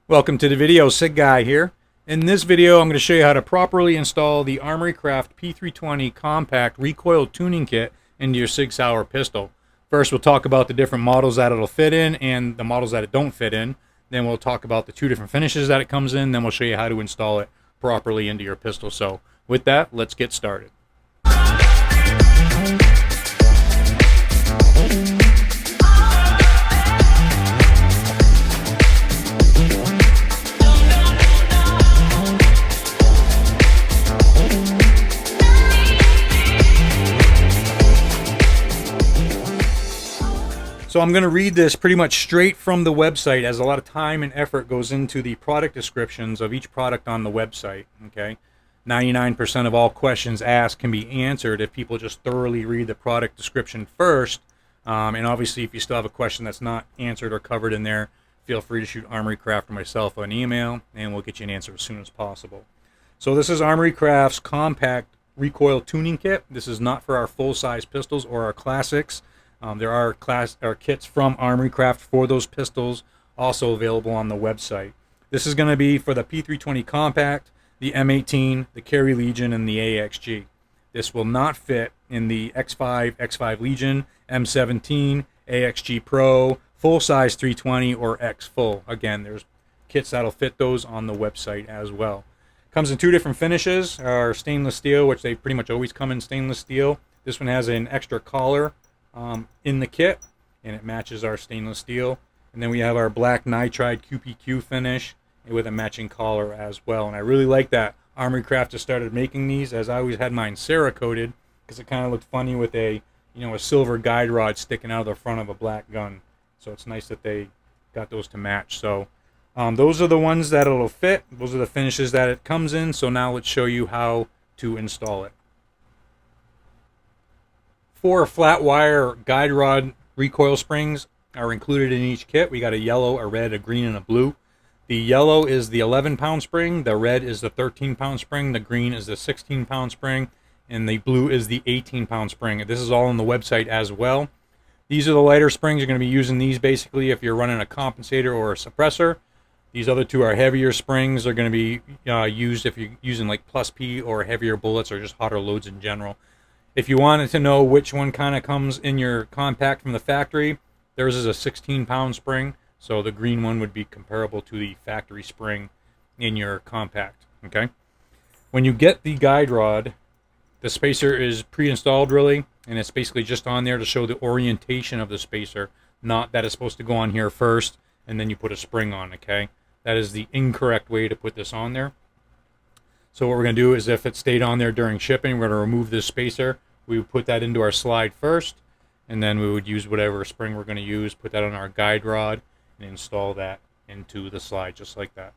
Welcome to the video. SIG Guy here. In this video I'm going to show you how to properly install the Armory Craft P320 COMPACT Recoil tuning kit into your SIG Sauer pistol. First we'll talk about the different models that it'll fit in and the models that it don't fit in. Then we'll talk about the two different finishes that it comes in. Then we'll show you how to install it properly into your pistol. So with that, let's get started. So I'm going to read this pretty much straight from the website, as a lot of time and effort goes into the product descriptions of each product on the website. Okay, 99% of all questions asked can be answered if people just thoroughly read the product description first. And obviously, if you still have a question that's not answered or covered in there, feel free to shoot Armory Craft or myself an email, and we'll get you an answer as soon as possible. So this is Armory Craft's Compact Recoil Tuning Kit. This is not for our full-size pistols or our classics. There are kits from Armory Craft for those pistols also available on the website. This is going to be for the P320 Compact, the M18, the Carry Legion, and the AXG. This will not fit in the X5, X5 Legion, M17, AXG Pro, full-size 320, or X Full. Again, there's kits that'll fit those on the website as well. Comes in two different finishes. Our stainless steel, which they pretty much always come in stainless steel. This one has an extra collar in the kit, and it matches our stainless steel. And then we have our black nitride QPQ finish with a matching collar as well. And I really like that Armory Craft just started making these, as I always had mine Cerakoted because it kind of looked funny with a silver guide rod sticking out of the front of a black gun. So it's nice that they got those to match. So those are the ones that it'll fit. Those are the finishes that it comes in. So now let's show you how to install it. 4 flat wire guide rod recoil springs are included in each kit. We got a yellow, a red, a green, and a blue. The yellow is the 11-pound spring, the red is the 13-pound spring, the green is the 16-pound spring, and the blue is the 18-pound spring. This is all on the website as well. These are the lighter springs. You're going to be using these basically if you're running a compensator or a suppressor. These other two are heavier springs. They're going to be used if you're using like plus P or heavier bullets or just hotter loads in general. If you wanted to know which one kind of comes in your compact from the factory, theirs is a 16-pound spring, so the green one would be comparable to the factory spring in your compact. Okay. When you get the guide rod, the spacer is pre-installed really, and it's basically just on there to show the orientation of the spacer, not that it's supposed to go on here first and then you put a spring on. Okay, that is the incorrect way to put this on there. So what we're going to do is, if it stayed on there during shipping, we're going to remove this spacer. We would put that into our slide first, and then we would use whatever spring we're going to use, put that on our guide rod, and install that into the slide just like that.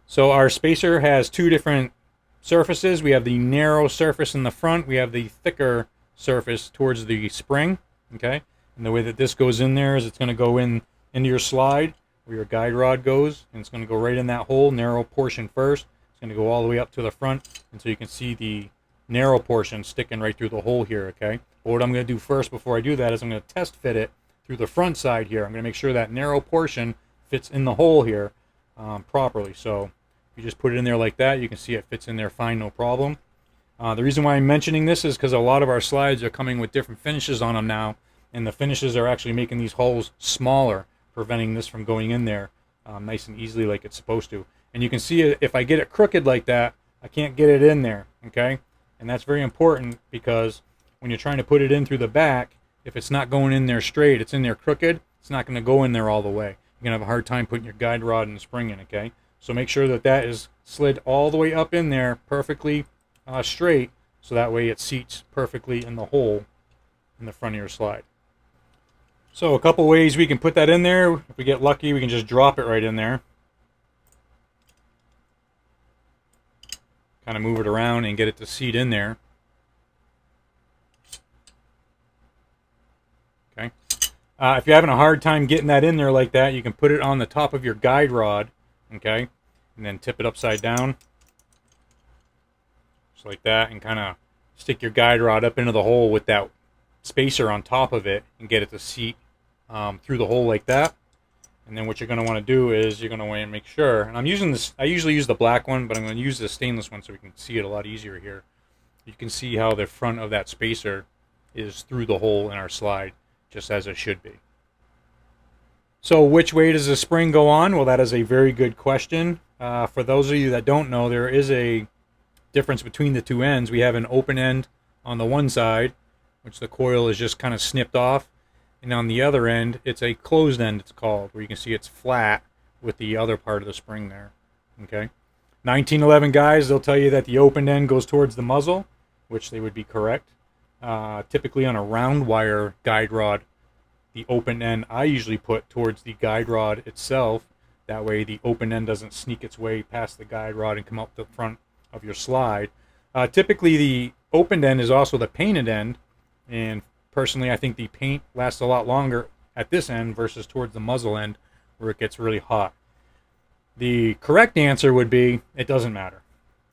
So our spacer has two different surfaces. We have the narrow surface in the front. We have the thicker surface towards the spring. Okay, and the way that this goes in there is it's going to go into your slide where your guide rod goes, and it's going to go right in that hole, narrow portion first. It's going to go all the way up to the front, and so you can see the narrow portion sticking right through the hole here. Okay, but what I'm going to do first before I do that is I'm going to test fit it through the front side here. I'm going to make sure that narrow portion fits in the hole here properly. So if you just put it in there like that, you can see it fits in there fine, no problem. The reason why I'm mentioning this is because a lot of our slides are coming with different finishes on them now, and the finishes are actually making these holes smaller, preventing this from going in there nice and easily like it's supposed to. And you can see it, if I get it crooked like that, I can't get it in there. Okay, and that's very important, because when you're trying to put it in through the back, if it's not going in there straight, it's in there crooked, it's not going to go in there all the way. You're going to have a hard time putting your guide rod and spring in. Okay, so make sure that that is slid all the way up in there perfectly straight, so that way it seats perfectly in the hole in the front of your slide. So a couple ways we can put that in there. If we get lucky, we can just drop it right in there. Kind of move it around and get it to seat in there. Okay. If you're having a hard time getting that in there like that, you can put it on the top of your guide rod. Okay, and then tip it upside down, just like that, and kind of stick your guide rod up into the hole with that spacer on top of it, and get it to seat through the hole like that. And then what you're going to want to do is you're going to want to make sure, and I'm using this, I usually use the black one, but I'm going to use the stainless one so we can see it a lot easier here. You can see how the front of that spacer is through the hole in our slide, just as it should be. So which way does the spring go on? Well, that is a very good question. For those of you that don't know, there is a difference between the two ends. We have an open end on the one side, which the coil is just kind of snipped off. And on the other end, it's a closed end, it's called, where you can see it's flat with the other part of the spring there. Okay. 1911 guys, they'll tell you that the open end goes towards the muzzle, which they would be correct. Typically on a round wire guide rod, the open end I usually put towards the guide rod itself. That way the open end doesn't sneak its way past the guide rod and come up the front of your slide. Typically the open end is also the painted end, and personally I think the paint lasts a lot longer at this end versus towards the muzzle end where it gets really hot. The correct answer would be it doesn't matter.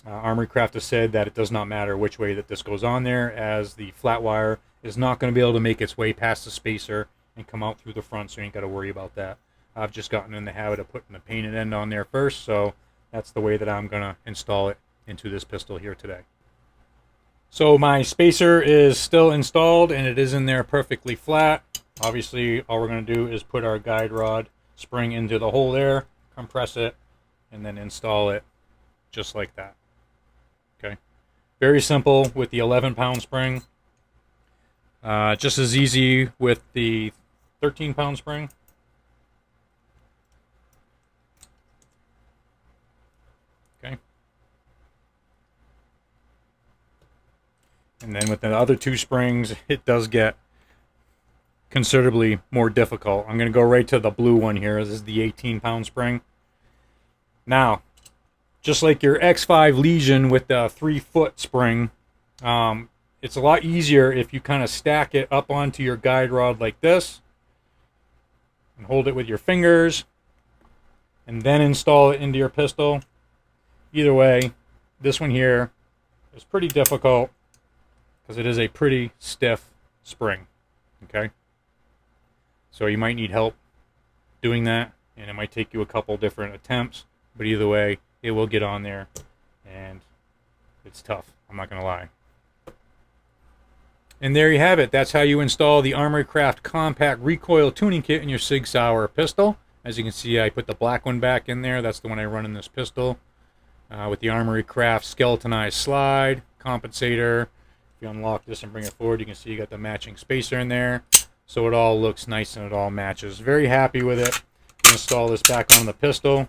Armory Craft has said that it does not matter which way that this goes on there, as the flat wire is not going to be able to make its way past the spacer and come out through the front, so you ain't got to worry about that. I've just gotten in the habit of putting the painted end on there first, so that's the way that I'm going to install it into this pistol here today. So my spacer is still installed and it is in there perfectly flat. Obviously all we're going to do is put our guide rod spring into the hole there, compress it, and then install it just like that. Okay, very simple with the 11-pound spring. Just as easy with the 13-pound spring. Okay. And then with the other two springs, it does get considerably more difficult. I'm going to go right to the blue one here. This is the 18-pound spring. Now, just like your X5 Legion with the 3-foot spring, it's a lot easier if you kind of stack it up onto your guide rod like this and hold it with your fingers and then install it into your pistol. Either way, this one here is pretty difficult because it is a pretty stiff spring. Okay, so you might need help doing that, and it might take you a couple different attempts, but either way it will get on there, and it's tough, I'm not gonna lie. And there you have it. That's how you install the Armory Craft Compact Recoil Tuning Kit in your SIG Sauer pistol. As you can see, I put the black one back in there. That's the one I run in this pistol. With the Armory Craft skeletonized slide, compensator. If you unlock this and bring it forward, you can see you got the matching spacer in there. So it all looks nice and it all matches. Very happy with it. Install this back on the pistol.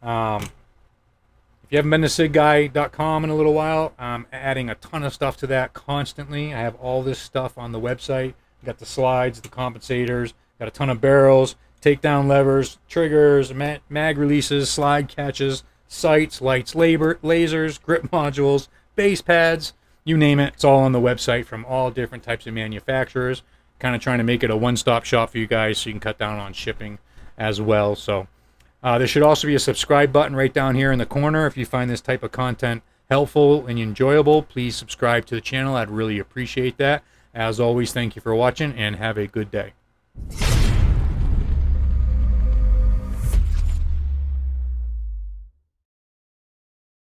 If you haven't been to SIGguy.com in a little while, I'm adding a ton of stuff to that constantly. I have all this stuff on the website. Got the slides, the compensators, got a ton of barrels, takedown levers, triggers, mag releases, slide catches, sights, lights, lasers, grip modules, base pads, you name it. It's all on the website from all different types of manufacturers. Kind of trying to make it a one-stop shop for you guys so you can cut down on shipping as well. So there should also be a subscribe button right down here in the corner. If you find this type of content helpful and enjoyable, please subscribe to the channel. I'd really appreciate that. As always, thank you for watching and have a good day.